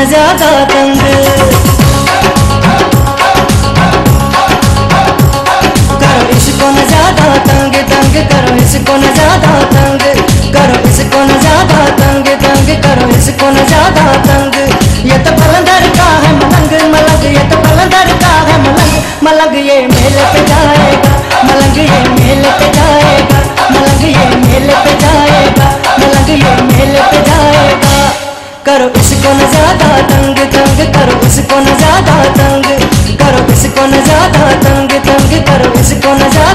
न ज्यादा तंग। करो इसको न ज्यादा तंग तंग, करो इसको न ज्यादा तंग, करो इसको न ज्यादा तंग तंग, करो इसको न ज्यादा तंग। ये तो बलंदर का है मलंग मलंग, ये तो बलंदर का है मलंग मलंग, ये मेले पे जाएगा मलंग, ये मेले पे जाएगा मलंग, ये मेले पे जाएगा मलंग, ये मेले पे जाएगा। करो इसको न ज्यादा तंग तंग, करो इसको न ज्यादा तंग, करो इसको न ज्यादा तंग तंग, करो इसको न ज्यादा